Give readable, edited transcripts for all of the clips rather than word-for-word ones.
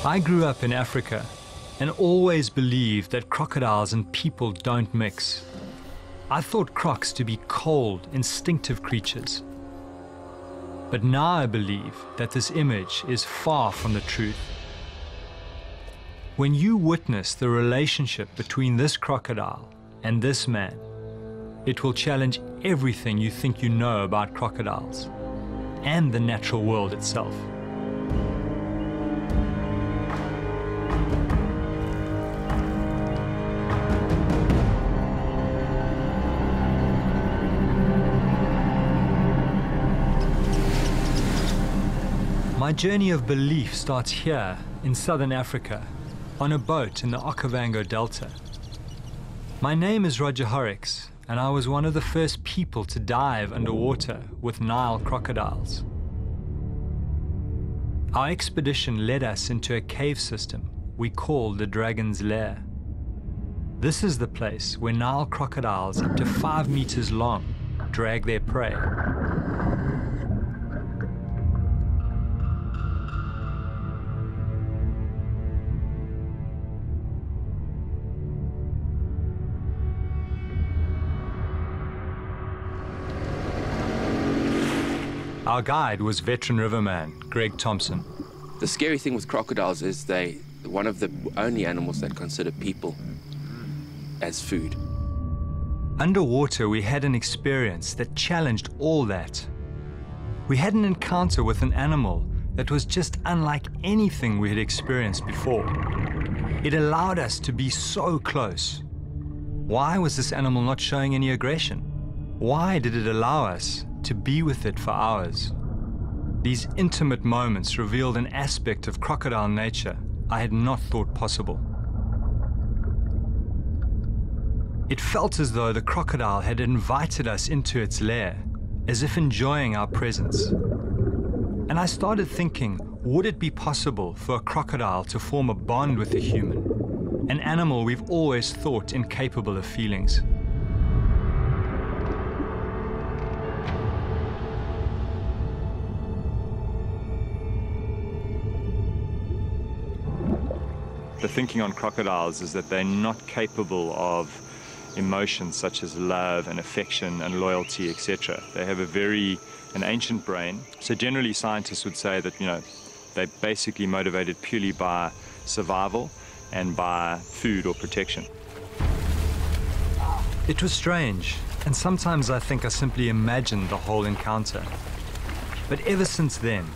I grew up in Africa and always believed that crocodiles and people don't mix. I thought crocs to be cold, instinctive creatures. But now I believe that this image is far from the truth. When you witness the relationship between this crocodile and this man, it will challenge everything you think you know about crocodiles and the natural world itself. My journey of belief starts here in southern Africa, on a boat in the Okavango Delta. My name is Horrocks, and I was one of the first people to dive underwater with Nile crocodiles. Our expedition led us into a cave system we call the Dragon's Lair. This is the place where Nile crocodiles up to 5 meters long drag their prey. Our guide was veteran riverman Greg Thompson. The scary thing with crocodiles is they're one of the only animals that consider people as food. Underwater, we had an experience that challenged all that. We had an encounter with an animal that was just unlike anything we had experienced before. It allowed us to be so close. Why was this animal not showing any aggression? Why did it allow us to be with it for hours? These intimate moments revealed an aspect of crocodile nature I had not thought possible. It felt as though the crocodile had invited us into its lair, as if enjoying our presence. And I started thinking, would it be possible for a crocodile to form a bond with a human, an animal we've always thought incapable of feelings? The thinking on crocodiles is that they're not capable of emotions such as love and affection and loyalty, etc. They have an ancient brain. So generally scientists would say that, they're basically motivated purely by survival and by food or protection. It was strange, and sometimes I think I simply imagined the whole encounter. But ever since then,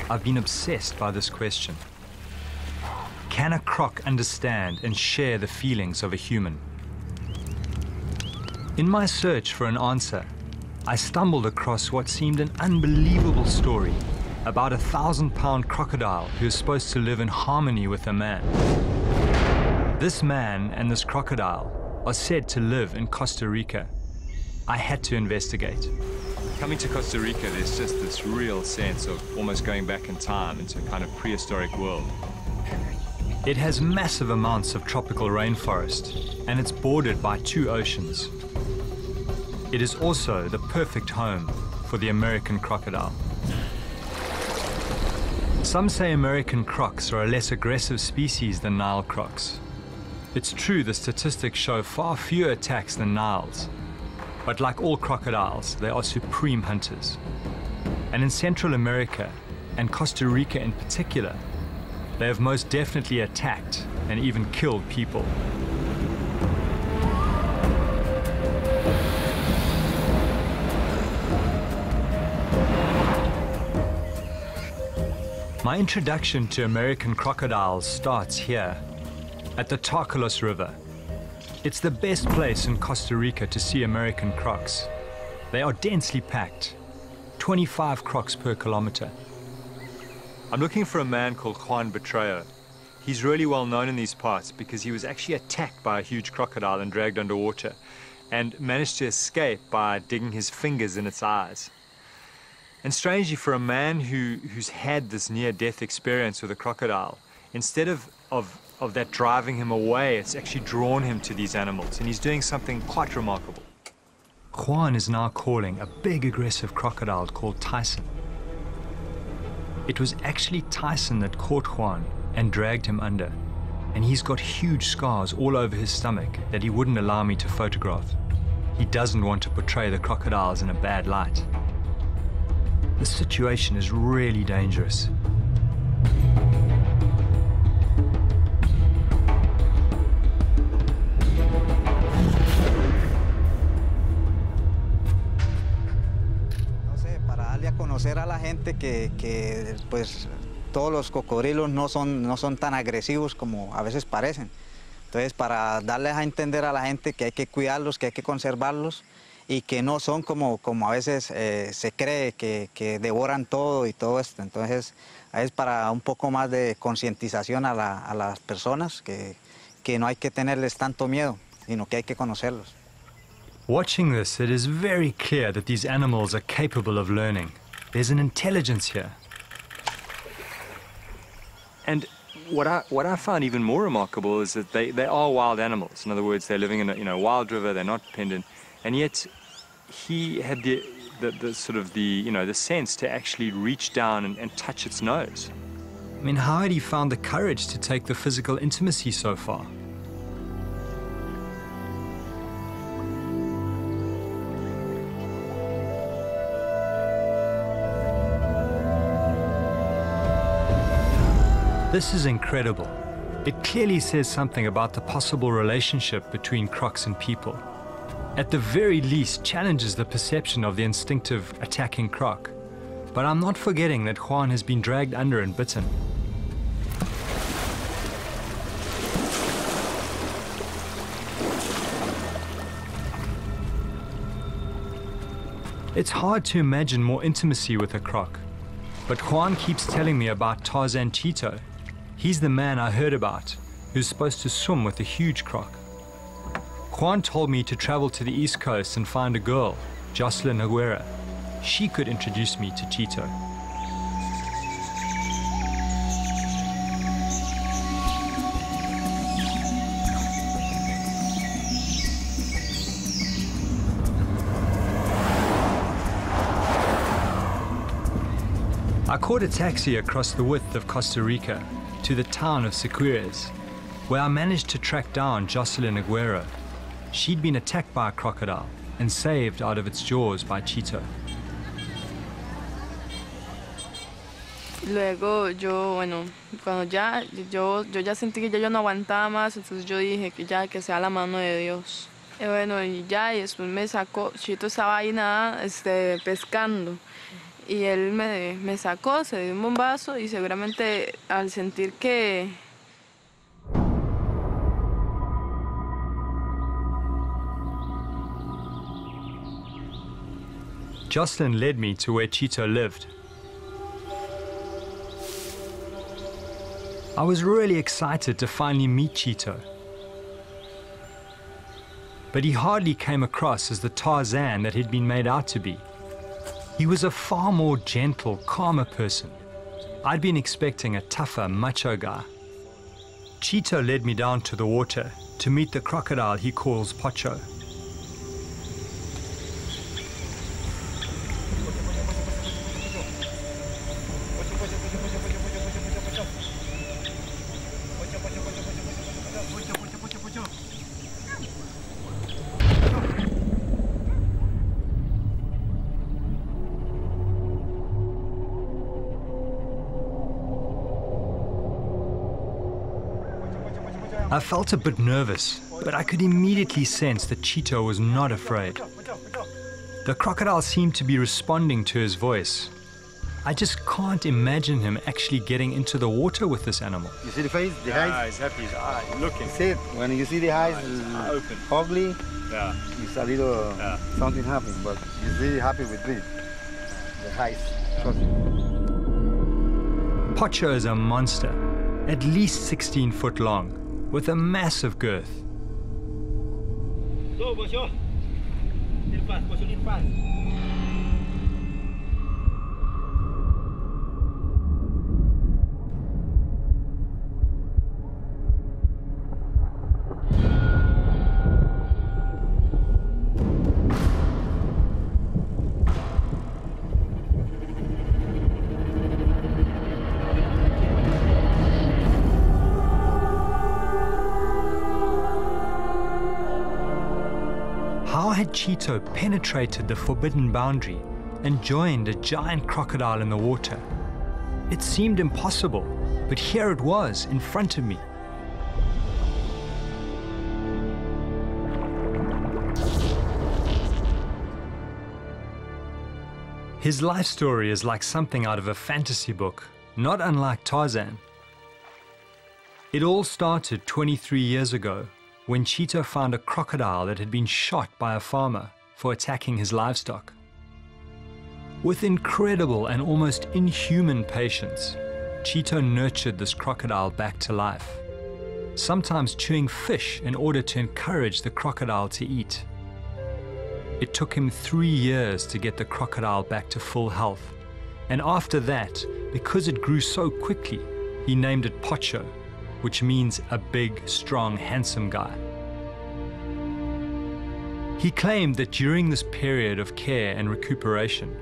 I've been obsessed by this question. Can a croc understand and share the feelings of a human? In my search for an answer, I stumbled across what seemed an unbelievable story about a 1,000-pound crocodile who is supposed to live in harmony with a man. This man and this crocodile are said to live in Costa Rica. I had to investigate. Coming to Costa Rica, there's just this real sense of almost going back in time into a kind of prehistoric world. It has massive amounts of tropical rainforest, and it's bordered by 2 oceans. It is also the perfect home for the American crocodile. Some say American crocs are a less aggressive species than Nile crocs. It's true the statistics show far fewer attacks than Niles, but like all crocodiles, they are supreme hunters. And in Central America, and Costa Rica in particular, they have most definitely attacked and even killed people. My introduction to American crocodiles starts here, at the Tarcolos River. It's the best place in Costa Rica to see American crocs. They are densely packed, 25 crocs per kilometer. I'm looking for a man called Juan Betrayal. He's really well known in these parts because he was actually attacked by a huge crocodile and dragged underwater, and managed to escape by digging his fingers in its eyes. And strangely, for a man who's had this near-death experience with a crocodile, instead of that driving him away, it's actually drawn him to these animals, and he's doing something quite remarkable. Juan is now calling a big aggressive crocodile called Tyson. It was actually Tyson that caught Juan and dragged him under. And he's got huge scars all over his stomach that he wouldn't allow me to photograph. He doesn't want to portray the crocodiles in a bad light. This situation is really dangerous. Conocer a la gente que pues todos los cocodrilos no son tan agresivos como a veces parecen. Entonces, para darles a entender a la gente que hay que cuidarlos, que hay que conservarlos y que no son como a veces se cree que devoran todo y todo esto. Entonces, es para un poco más de concientización a las personas que no hay que tenerles tanto miedo, sino que hay que conocerlos. Watching this, it is very clear that these animals are capable of learning. There's an intelligence here. And what I found even more remarkable is that they are wild animals. In other words, they're living in a wild river, they're not dependent. And yet he had the sort of the sense to actually reach down and touch its nose. I mean, how had he found the courage to take the physical intimacy so far? This is incredible. It clearly says something about the possible relationship between crocs and people. At the very least, challenges the perception of the instinctive attacking croc. But I'm not forgetting that Juan has been dragged under and bitten. It's hard to imagine more intimacy with a croc. But Juan keeps telling me about Tarzan Cheeto. He's the man I heard about, who's supposed to swim with a huge croc. Juan told me to travel to the East Coast and find a girl, Jocelyn Aguera. She could introduce me to Cheeto. I caught a taxi across the width of Costa Rica to the town of Siquirres, where I managed to track down Jocelyn Aguero. She'd been attacked by a crocodile and saved out of its jaws by Cheeto. Luego cuando yo ya sentí que yo no aguantaba más, entonces yo dije que sea la mano de Dios. Y después me sacó, Cheeto estaba ahí pescando. Y él me sacó, se dio un bombazo y seguramente al sentir que... Jocelyn led me to where Cheeto lived. I was really excited to finally meet Cheeto. But he hardly came across as the Tarzan that he'd been made out to be. He was a far more gentle, calmer person. I'd been expecting a tougher, macho guy. Cheeto led me down to the water to meet the crocodile he calls Pocho. I felt a bit nervous, but I could immediately sense that Cheeto was not afraid. The crocodile seemed to be responding to his voice. I just can't imagine him actually getting into the water with this animal. You see the face, the eyes? He's happy, his eye, looking. See it? When you see the eyes open. ugly, Yeah. it's a little something happening, but he's really happy with this. The eyes, trust me. Pocho is a monster, at least 16 foot long, with a massive girth. had Chito penetrated the forbidden boundary and joined a giant crocodile in the water? It seemed impossible, but here it was in front of me. His life story is like something out of a fantasy book, not unlike Tarzan. It all started 23 years ago when Chito found a crocodile that had been shot by a farmer for attacking his livestock. With incredible and almost inhuman patience, Chito nurtured this crocodile back to life, sometimes chewing fish in order to encourage the crocodile to eat. It took him 3 years to get the crocodile back to full health, and after that, because it grew so quickly, he named it Pocho, which means a big, strong, handsome guy. He claimed that during this period of care and recuperation,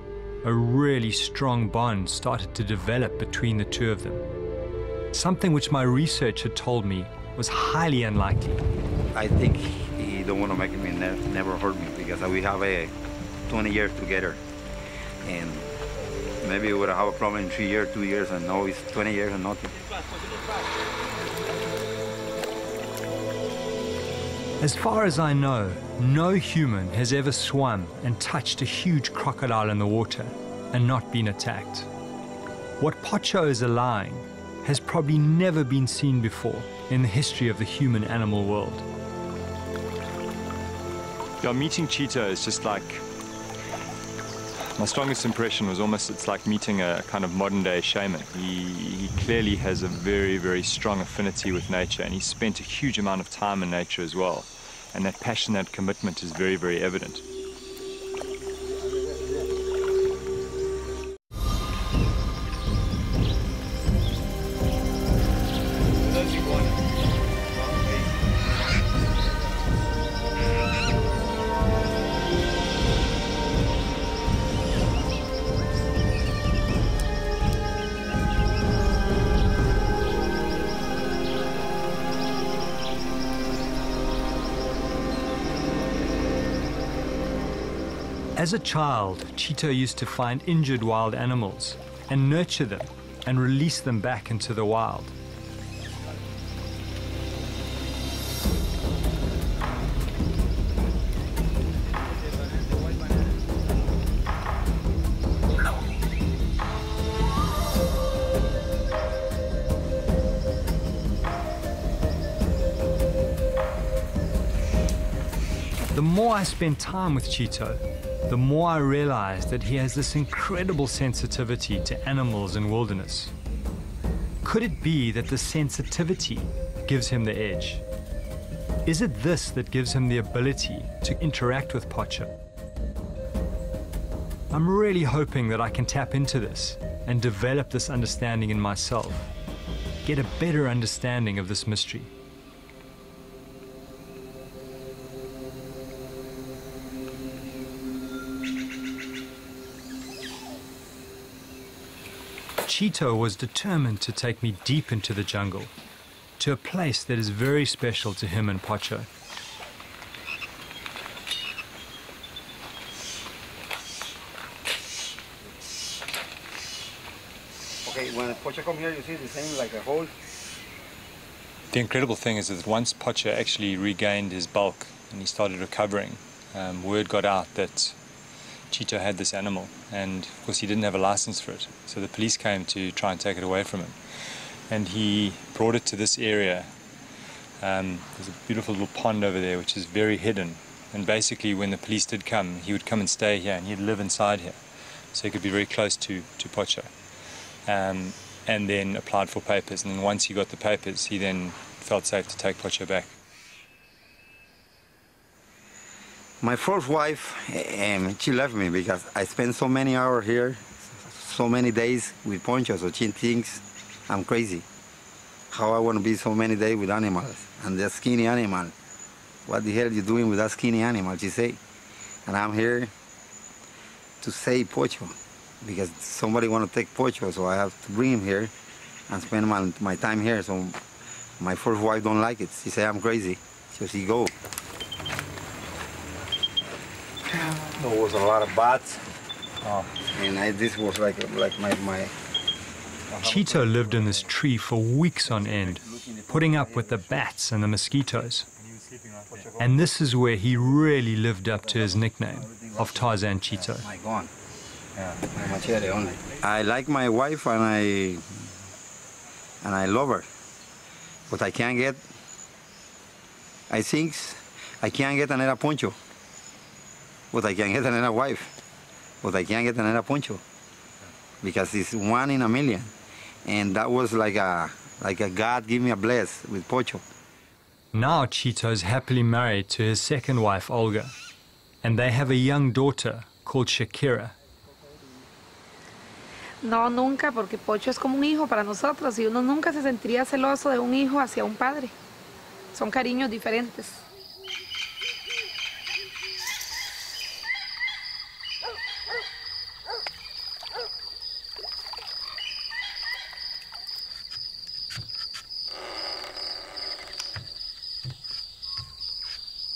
a really strong bond started to develop between the two of them, something which my research had told me was highly unlikely. I think he don't want to make me never hurt me because we have 20 years together, and maybe we would have a problem in 3 years, 2 years, and now it's 20 years and nothing. As far as I know, no human has ever swum and touched a huge crocodile in the water and not been attacked. What Pocho is allowing has probably never been seen before in the history of the human-animal world. Yeah, meeting Chito is just like, my strongest impression was almost, it's like meeting a kind of modern-day shaman. He clearly has a very, very strong affinity with nature, and he spent a huge amount of time in nature as well. And that passion, that commitment is very, very evident. As a child, Chito used to find injured wild animals and nurture them and release them back into the wild. The more I spent time with Chito, the more I realized that he has this incredible sensitivity to animals and wilderness. Could it be that the sensitivity gives him the edge? Is it this that gives him the ability to interact with Pocho? I'm really hoping that I can tap into this and develop this understanding in myself, get a better understanding of this mystery. Chito was determined to take me deep into the jungle, to a place that is very special to him and Pocho. Okay, when Pocho come here, you see the same like a hole? The incredible thing is that once Pocho actually regained his bulk and he started recovering, word got out that Chito had this animal, and of course he didn't have a license for it, so the police came to try and take it away from him, and he brought it to this area. There's a beautiful little pond over there which is very hidden, and basically when the police did come, he would come and stay here and he'd live inside here, so he could be very close to Pocho, and then applied for papers, and then once he got the papers he then felt safe to take Pocho back. My first wife, she left me because I spent so many hours here, so many days with Poncho, so she thinks I'm crazy. How I want to be so many days with animals, and that skinny animal. What the hell are you doing with that skinny animal, she say. And I'm here to save Pocho, because somebody want to take Pocho, so I have to bring him here and spend my time here. So my first wife don't like it. She say I'm crazy, so she go. There was a lot of bats. And this was like my... Chito lived in this tree for weeks on end, putting up with the bats and the mosquitoes. And this is where he really lived up to his nickname of Tarzan Chito. My gun. Yeah, my machete only. I like my wife and I love her, but I can't get. I think I can't get another poncho, but I can get another wife, but I can't get another poncho because it's one in a million, and that was like a God give me a bless with poncho. Now Chito's happily married to his second wife, Olga, and they have a young daughter called Shakira. No, nunca, porque Pocho es como un hijo para nosotros y uno nunca se sentiría celoso de un hijo hacia un padre. Son cariños diferentes.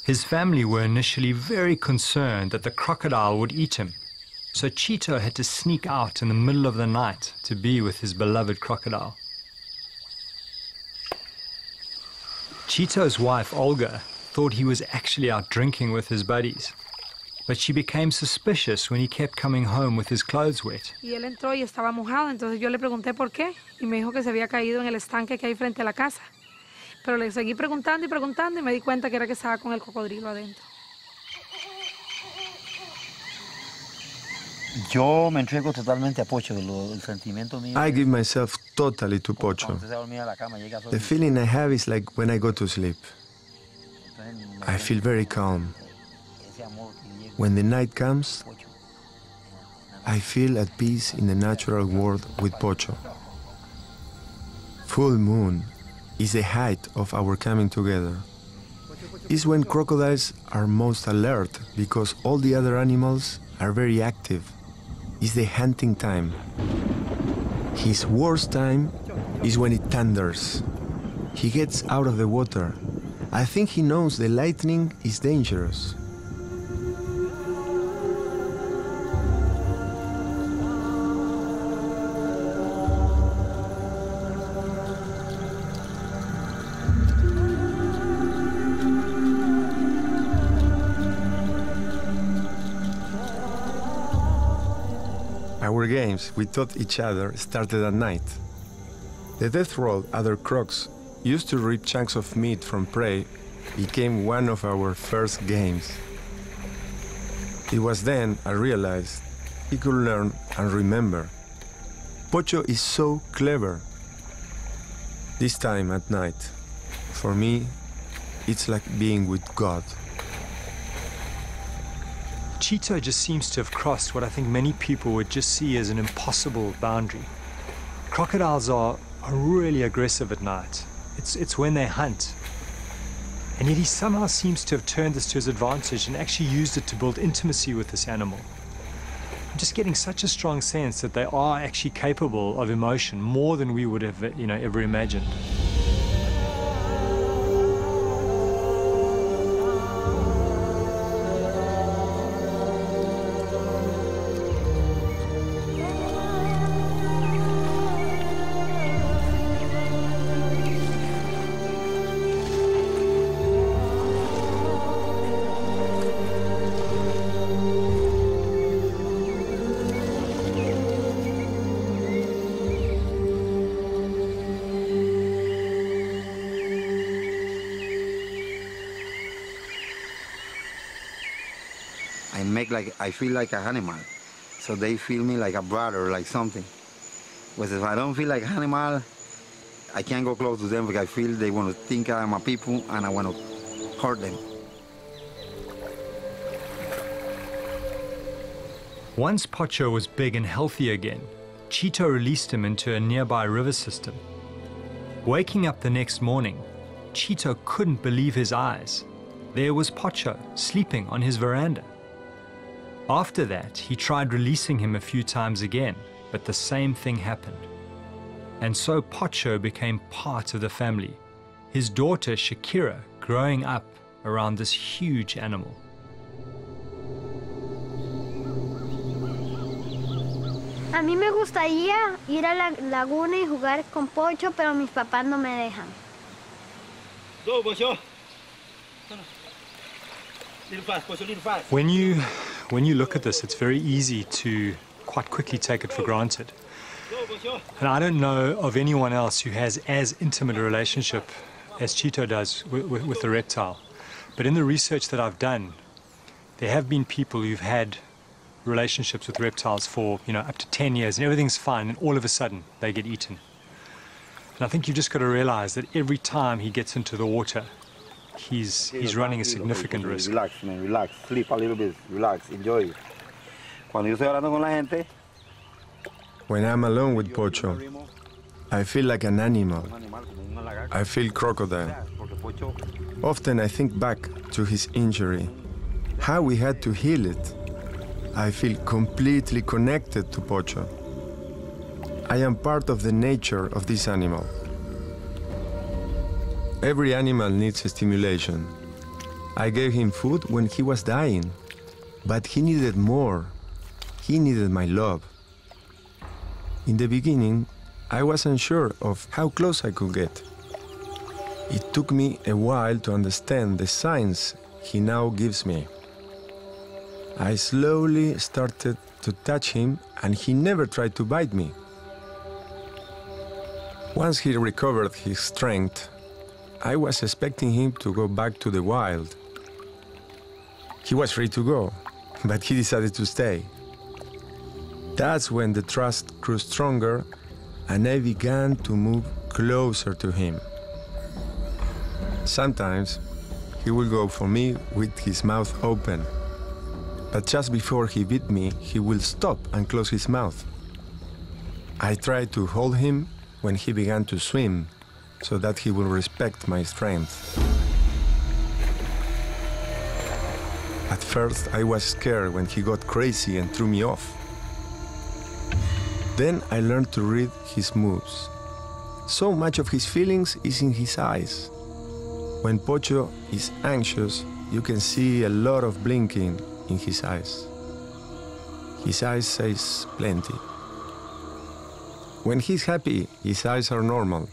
His family were initially very concerned that the crocodile would eat him. So Chito had to sneak out in the middle of the night to be with his beloved crocodile. Chito's wife, Olga, thought he was actually out drinking with his buddies. But she became suspicious when he kept coming home with his clothes wet. Y él entró y estaba mojado, entonces yo le pregunté por qué y me dijo que se había caído en el estanque que hay frente a la casa. Pero le seguí preguntando y preguntando y me di cuenta que era que estaba con el cocodrilo adentro. Yo me entrego totalmente a Pocho, el sentimiento mío. I give myself totally to Pocho. The feeling I have is like when I go to sleep. I feel very calm. When the night comes, I feel at peace in the natural world with Pocho. Full moon is the height of our coming together. It's when crocodiles are most alert because all the other animals are very active. It's the hunting time. His worst time is when it thunders. He gets out of the water. I think he knows the lightning is dangerous. Our games we taught each other started at night. The death roll other crocs used to rip chunks of meat from prey became one of our first games. It was then I realized he could learn and remember. Pocho is so clever. This time at night, for me, it's like being with God. Chito just seems to have crossed what I think many people would just see as an impossible boundary. Crocodiles are really aggressive at night. It's when they hunt. And yet he somehow seems to have turned this to his advantage and actually used it to build intimacy with this animal. I'm just getting such a strong sense that they are actually capable of emotion more than we would have, ever imagined. I feel like an animal, so they feel me like a brother, like something. But if I don't feel like an animal, I can't go close to them because I feel they want to think I'm a people and I want to hurt them. Once Pocho was big and healthy again, Chito released him into a nearby river system. Waking up the next morning, Chito couldn't believe his eyes. There was Pocho sleeping on his veranda. After that, he tried releasing him a few times again, but the same thing happened. And so Pocho became part of the family, his daughter Shakira growing up around this huge animal. A mí me gustaría ir a la laguna y jugar con Pocho, pero mis papás no me dejan. When you look at this, it's very easy to quite quickly take it for granted. And I don't know of anyone else who has as intimate a relationship as Cheeto does with the reptile. But in the research that I've done, there have been people who've had relationships with reptiles for, up to 10 years, and everything's fine, and all of a sudden they get eaten. And I think you've just got to realize that every time he gets into the water, he's running a significant risk. Relax, man, relax. Sleep a little bit. Relax, enjoy. Cuando yo estoy hablando con la gente, when I'm alone with Pocho, I feel like an animal. I feel crocodile. Often I think back to his injury, how we had to heal it. I feel completely connected to Pocho. I am part of the nature of this animal. Every animal needs stimulation. I gave him food when he was dying, but he needed more. He needed my love. In the beginning, I wasn't sure of how close I could get. It took me a while to understand the signs he now gives me. I slowly started to touch him, and he never tried to bite me. Once he recovered his strength, I was expecting him to go back to the wild. He was free to go, but he decided to stay. That's when the trust grew stronger, and I began to move closer to him. Sometimes he will go for me with his mouth open, but just before he bit me, he will stop and close his mouth. I tried to hold him when he began to swim, so that he will respect my strength. At first, I was scared when he got crazy and threw me off. Then I learned to read his moves. So much of his feelings is in his eyes. When Pocho is anxious, you can see a lot of blinking in his eyes. His eyes says plenty. When he's happy, his eyes are normal.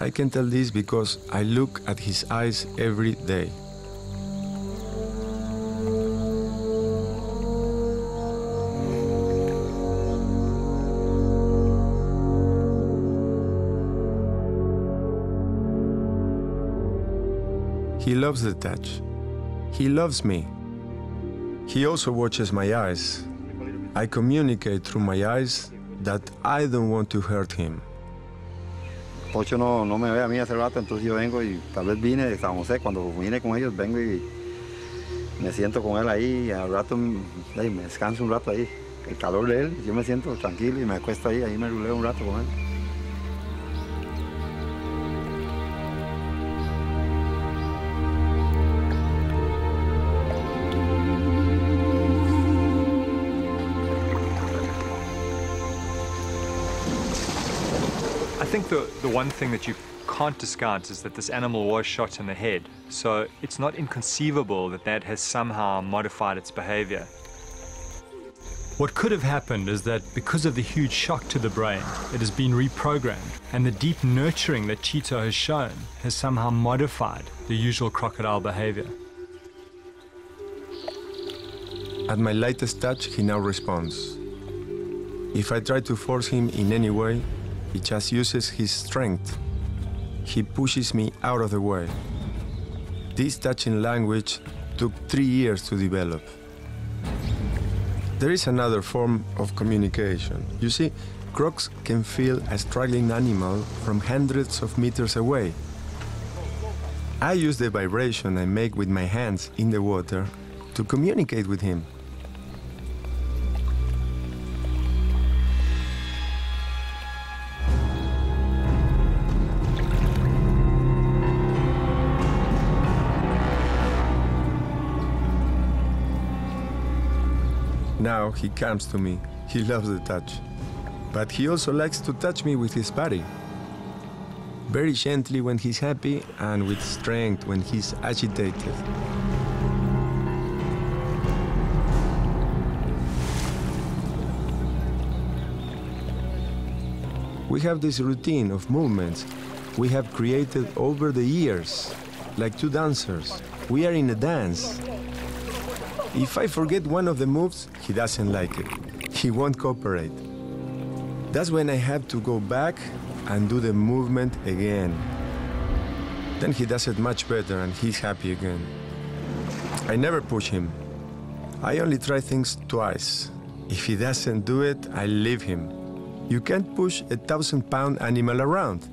I can tell this because I look at his eyes every day. He loves the touch. He loves me. He also watches my eyes. I communicate through my eyes that I don't want to hurt him. Pocho no me ve a mí hace rato, entonces yo vengo y tal vez vine de San José. Cuando vine con ellos, vengo y me siento con él ahí, y al rato me descanso un rato ahí. El calor de él, yo me siento tranquilo y me acuesto ahí me ruleo un rato con él. I think the one thing that you can't discount is that this animal was shot in the head, so it's not inconceivable that that has somehow modified its behavior. What could have happened is that because of the huge shock to the brain, it has been reprogrammed, and the deep nurturing that Cheeto has shown has somehow modified the usual crocodile behavior. At my lightest touch, he now responds. If I try to force him in any way, he just uses his strength. He pushes me out of the way. This touching language took 3 years to develop. There is another form of communication. You see, crocs can feel a struggling animal from hundreds of meters away. I use the vibration I make with my hands in the water to communicate with him. Now he comes to me. He loves the touch. But he also likes to touch me with his body. Very gently when he's happy and with strength when he's agitated. We have this routine of movements we have created over the years, like two dancers. We are in a dance. If I forget one of the moves, he doesn't like it. He won't cooperate. That's when I have to go back and do the movement again. Then he does it much better and he's happy again. I never push him. I only try things twice. If he doesn't do it, I leave him. You can't push a 1,000-pound animal around.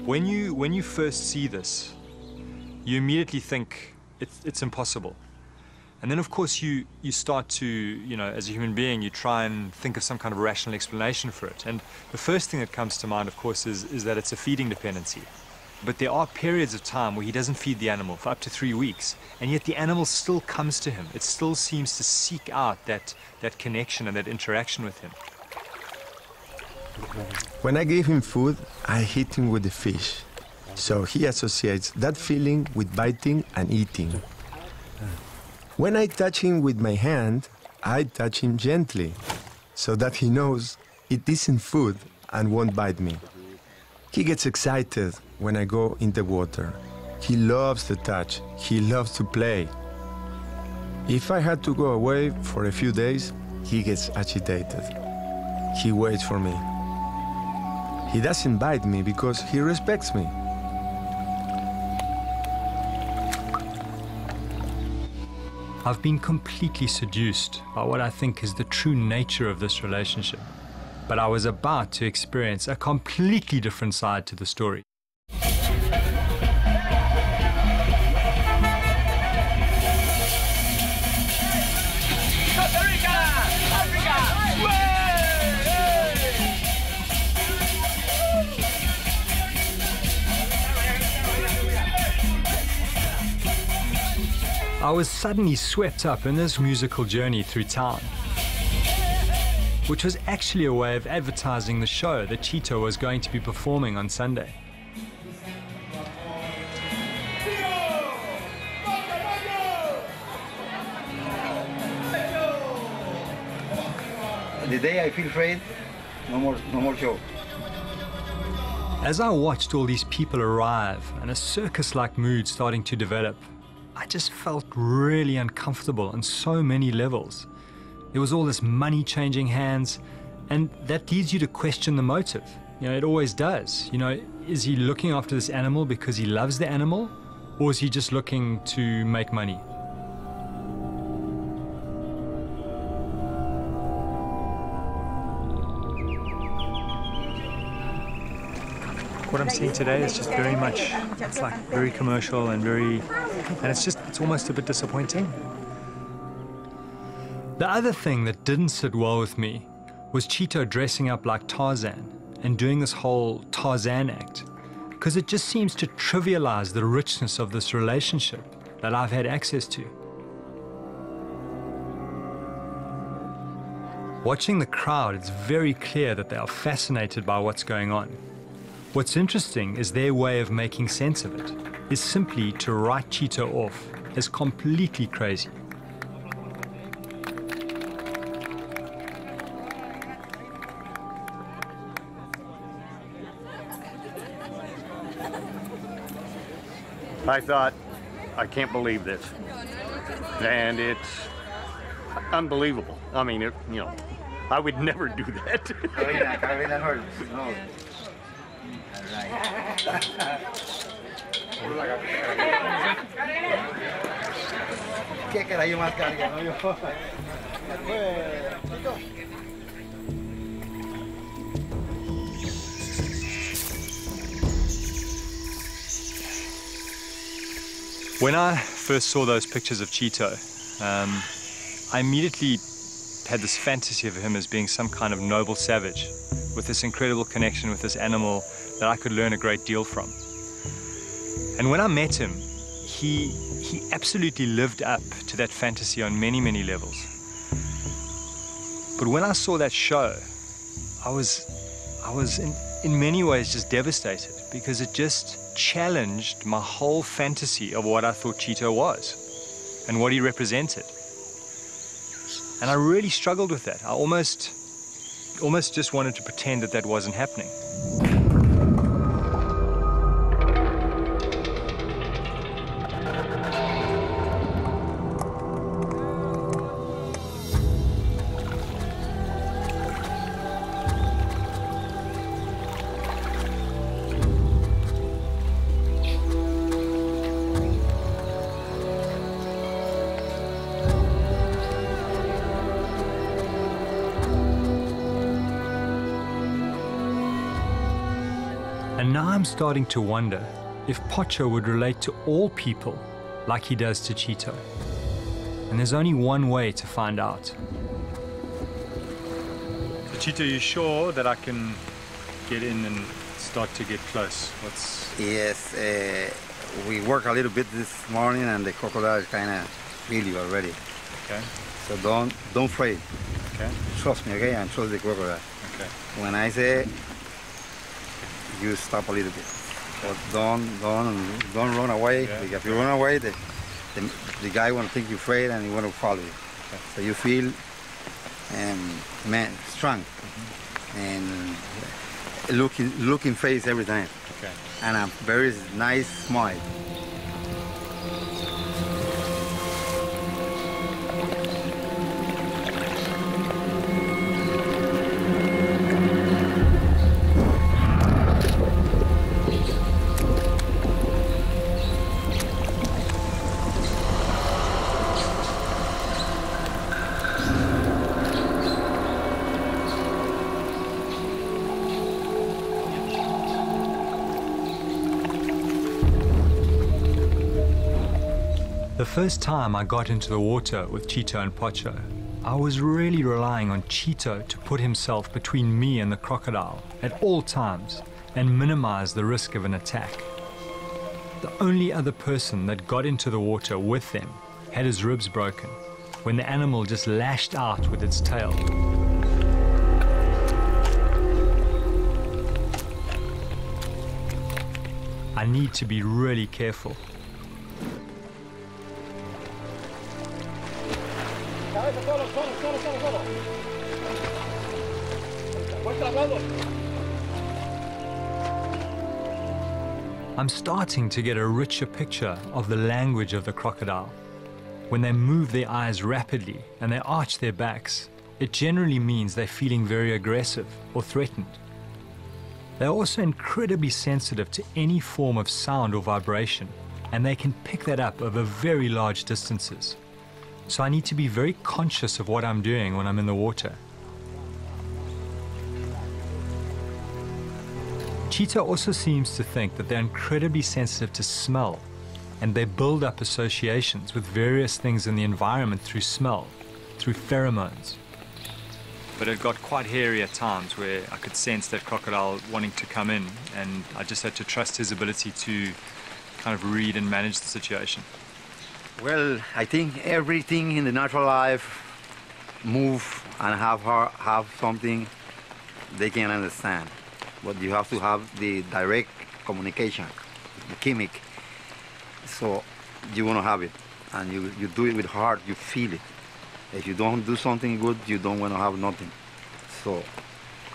When you first see this, you immediately think it's impossible. And then, of course, you start to, as a human being, you try and think of some kind of rational explanation for it. And the first thing that comes to mind, of course, is that it's a feeding dependency. But there are periods of time where he doesn't feed the animal for up to 3 weeks, and yet the animal still comes to him. It still seems to seek out that connection and that interaction with him. When I give him food, I hit him with the fish. So he associates that feeling with biting and eating. When I touch him with my hand, I touch him gently, so that he knows it isn't food and won't bite me. He gets excited when I go in the water. He loves the touch. He loves to play. If I had to go away for a few days, he gets agitated. He waits for me. He doesn't bite me because he respects me. I've been completely seduced by what I think is the true nature of this relationship. But I was about to experience a completely different side to the story. I was suddenly swept up in this musical journey through town, which was actually a way of advertising the show that Chito was going to be performing on Sunday. The day I feel afraid, no more show. As I watched all these people arrive and a circus-like mood starting to develop, I just felt really uncomfortable on so many levels. There was all this money changing hands, and that leads you to question the motive. It always does. Is he looking after this animal because he loves the animal, or is he just looking to make money? What I'm seeing today is just very much, it's like very commercial and it's almost a bit disappointing. The other thing that didn't sit well with me was Chito dressing up like Tarzan and doing this whole Tarzan act, because it just seems to trivialize the richness of this relationship that I've had access to. Watching the crowd, it's very clear that they are fascinated by what's going on. What's interesting is their way of making sense of it is simply to write Chito off as completely crazy. I thought, I can't believe this. And it's unbelievable. I mean, I would never do that. When I first saw those pictures of Chito, I immediately had this fantasy of him as being some kind of noble savage with this incredible connection with this animal that I could learn a great deal from. And when I met him, he absolutely lived up to that fantasy on many, many levels. But when I saw that show, I was in many ways just devastated, because it just challenged my whole fantasy of what I thought Chito was and what he represented. And I really struggled with that. I almost almost just wanted to pretend that that wasn't happening. And now I'm starting to wonder if Pocho would relate to all people like he does to Cheeto. And there's only one way to find out. So Cheeto, you sure that I can get in and start to get close? Yes, we worked a little bit this morning and the crocodile kind of feel you already. Okay. So don't afraid. Okay. Trust me, okay, and trust the crocodile. Okay. When I say, you stop a little bit. But don't run away, because if you run away, the guy want to think you're afraid and he want to follow you. Okay. So you feel strong and looking face every time. Okay. And a very nice smile. The first time I got into the water with Cheeto and Pocho, I was really relying on Cheeto to put himself between me and the crocodile at all times and minimize the risk of an attack. The only other person that got into the water with them had his ribs broken when the animal just lashed out with its tail. I need to be really careful. I'm starting to get a richer picture of the language of the crocodile. When they move their eyes rapidly and they arch their backs, it generally means they're feeling very aggressive or threatened. They're also incredibly sensitive to any form of sound or vibration, and they can pick that up over very large distances. So I need to be very conscious of what I'm doing when I'm in the water. Cheeto also seems to think that they're incredibly sensitive to smell, and they build up associations with various things in the environment through smell, through pheromones. But it got quite hairy at times where I could sense that crocodile wanting to come in, and I just had to trust his ability to kind of read and manage the situation. Well, I think everything in the natural life move and have something they can understand. But you have to have the direct communication, the chemic. So you want to have it, and you do it with heart, you feel it. If you don't do something good, you don't want to have nothing. So,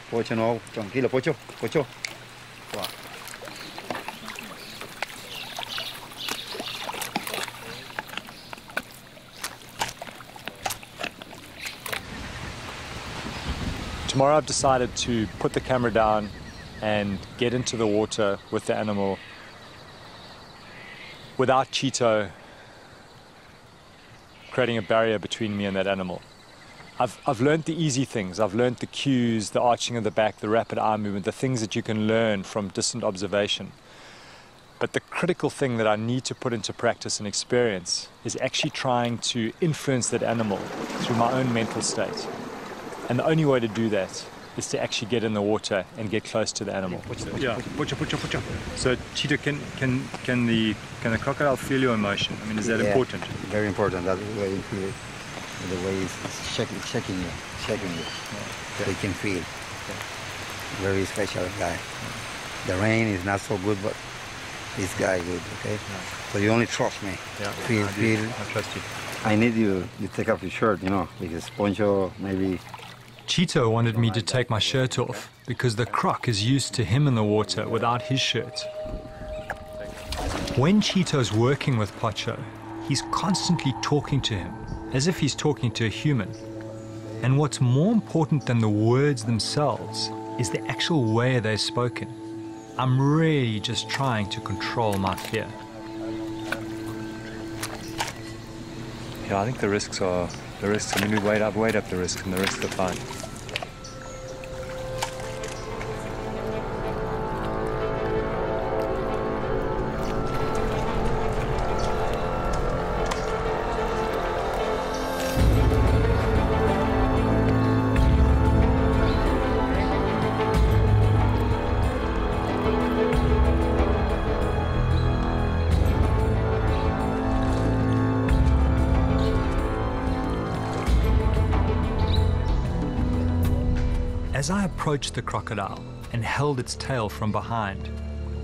Pocho, no, tranquilo, Pocho, Pocho. Wow. Tomorrow I've decided to put the camera down and get into the water with the animal without Cheeto creating a barrier between me and that animal. I've learned the easy things. I've learned the cues, the arching of the back, the rapid eye movement, the things that you can learn from distant observation. But the critical thing that I need to put into practice and experience is actually trying to influence that animal through my own mental state. And the only way to do that is to actually get in the water and get close to the animal. Yeah, Pocho. So, Cheeto, can the crocodile feel your emotion? I mean, is that important? Very important. That's the way you feel it. The way it's checking you. Yeah. They can feel. Yeah. Very special guy. The rain is not so good, but this guy good. Okay. Yeah. So you only trust me. Yeah. Feel. I trust you. I need you to take off your shirt, you know, because Poncho maybe Cheeto wanted me to take my shirt off because the croc is used to him in the water without his shirt. When Cheeto's working with Pocho, he's constantly talking to him as if he's talking to a human. And what's more important than the words themselves is the actual way they're spoken. I'm really just trying to control my fear. Yeah, I think the risks, I mean, I've weighed up the risks, and the risks are fine. As I approached the crocodile and held its tail from behind,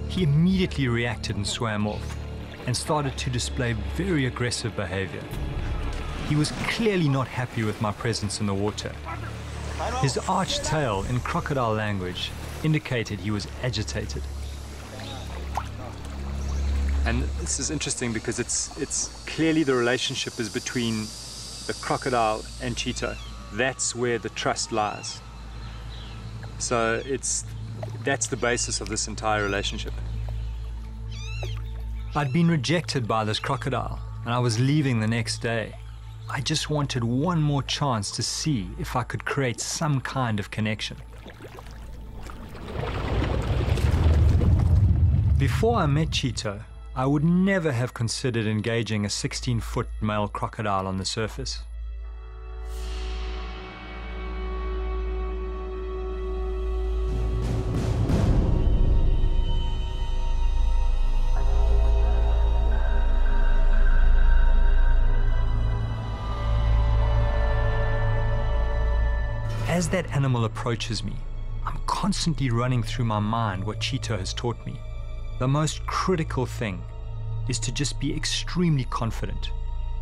he immediately reacted and swam off and started to display very aggressive behavior. He was clearly not happy with my presence in the water. His arched tail in crocodile language indicated he was agitated. And this is interesting because it's clearly the relationship is between the crocodile and Cheeto. That's where the trust lies. So that's the basis of this entire relationship. I'd been rejected by this crocodile and I was leaving the next day. I just wanted one more chance to see if I could create some kind of connection. Before I met Cheeto, I would never have considered engaging a 16-foot male crocodile on the surface. As that animal approaches me, I'm constantly running through my mind what Cheeto has taught me. The most critical thing is to just be extremely confident,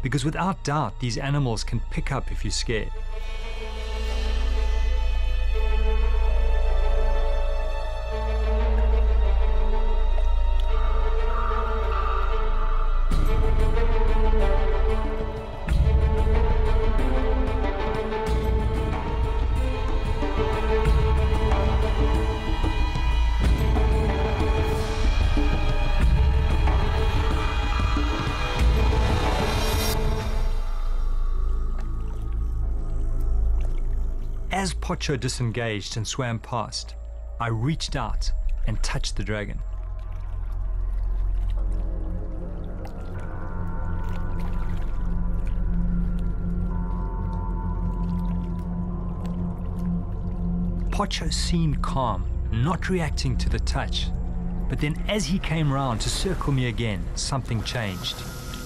because without doubt, these animals can pick up if you're scared. As Pocho disengaged and swam past, I reached out and touched the dragon. Pocho seemed calm, not reacting to the touch, but then as he came round to circle me again, something changed.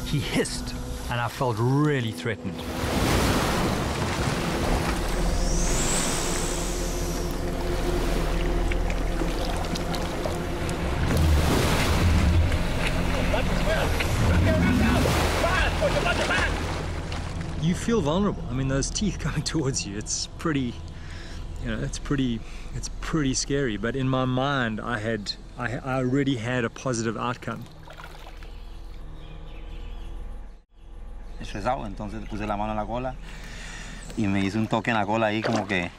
He hissed, and I felt really threatened. You feel vulnerable. I mean, those teeth coming towards you, it's pretty, it's pretty scary. But in my mind, I already had a positive outcome. Estresado, entonces puse la mano en la cola y me hizo un toque en la cola ahí como que,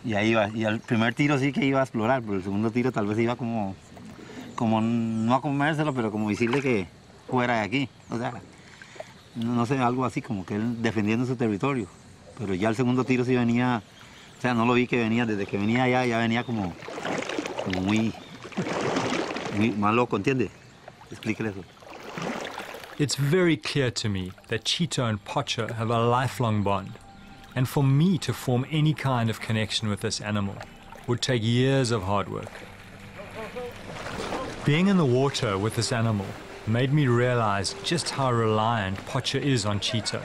y ahí iba. Y al primer tiro sí que iba a explorar, pero el segundo tiro tal vez iba como no a comérselo, pero como decirle que fuera de aquí. O sea, no sé, algo así como que él defendiendo su territorio. Pero ya el segundo tiro sí venía, o sea, no lo vi que venía, desde que venía allá ya venía como muy más loco, ¿entiende? Explíquele eso. It's very clear to me that Cheeto and Pocho have a lifelong bond, and for me to form any kind of connection with this animal would take years of hard work. Being in the water with this animal made me realize just how reliant Pocho is on Cheeto.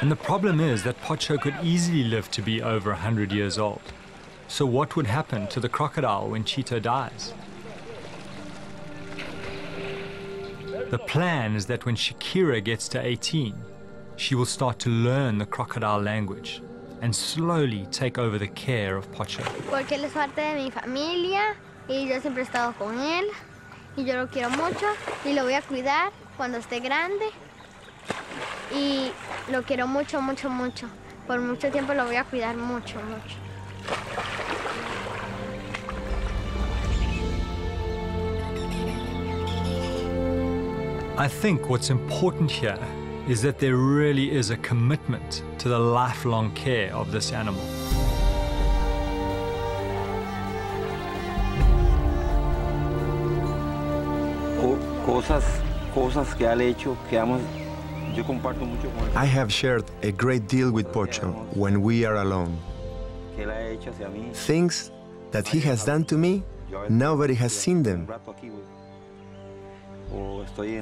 And the problem is that Pocho could easily live to be over 100 years old. So what would happen to the crocodile when Cheeto dies? The plan is that when Shakira gets to 18, she will start to learn the crocodile language. and slowly take over the care of Pocho. Porque él es parte de mi familia y yo siempre he estado con él y yo lo quiero mucho y lo voy a cuidar cuando esté grande y lo quiero mucho, mucho, mucho. Por mucho tiempo lo voy a cuidar mucho, mucho. I think what's important here is that there really is a commitment to the lifelong care of this animal. Cosas que ha hecho, que yo comparto mucho con él. I have shared a great deal with Pocho when we are alone. Que él ha hecho hacia mí. Things that he has done to me, nobody has seen them.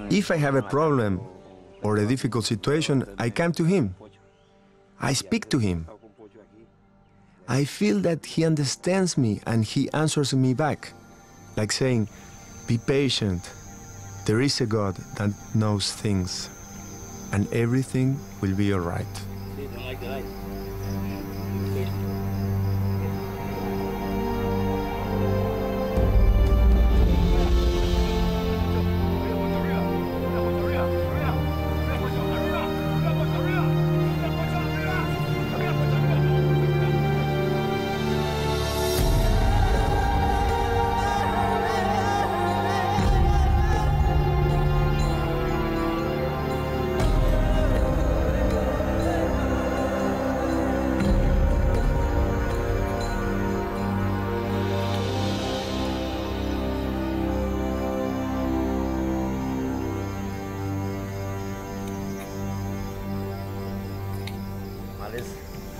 If I have a problem or a difficult situation, I come to him. I speak to him. I feel that he understands me and he answers me back, like saying, "Be patient. There is a God that knows things, and everything will be all right."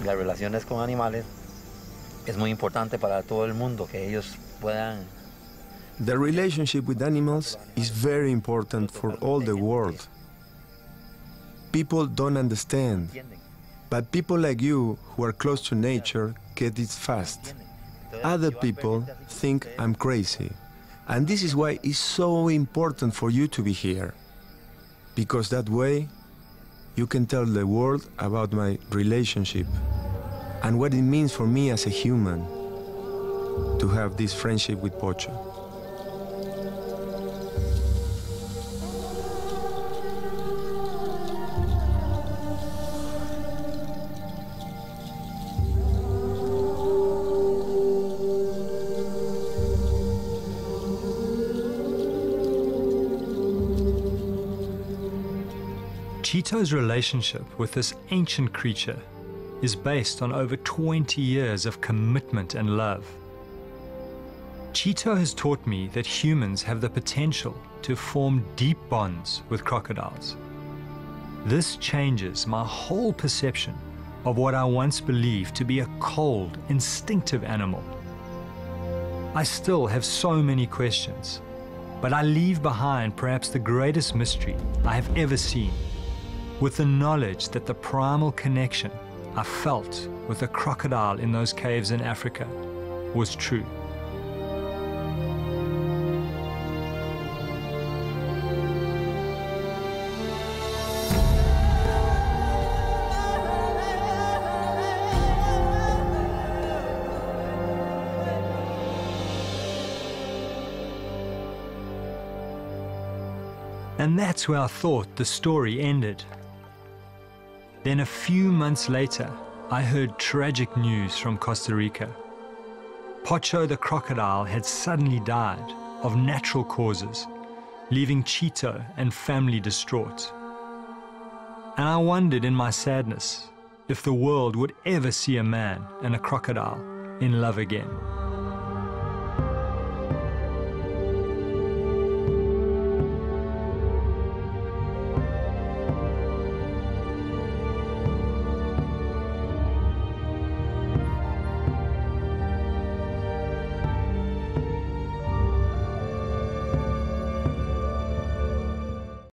Las relaciones con animales es muy importante para todo el mundo, que ellos puedan. The relationship with animals is very important for all the world. People don't understand, but people like you who are close to nature get it fast. Other people think I'm crazy, and this is why it's so important for you to be here, because that way you can tell the world about my relationship and what it means for me as a human to have this friendship with Pocho. Chito's relationship with this ancient creature is based on over 20 years of commitment and love. Chito has taught me that humans have the potential to form deep bonds with crocodiles. This changes my whole perception of what I once believed to be a cold, instinctive animal. I still have so many questions, but I leave behind perhaps the greatest mystery I have ever seen, with the knowledge that the primal connection I felt with a crocodile in those caves in Africa was true. And that's where I thought the story ended. Then a few months later, I heard tragic news from Costa Rica. Pocho the crocodile had suddenly died of natural causes, leaving Chito and family distraught. And I wondered in my sadness if the world would ever see a man and a crocodile in love again.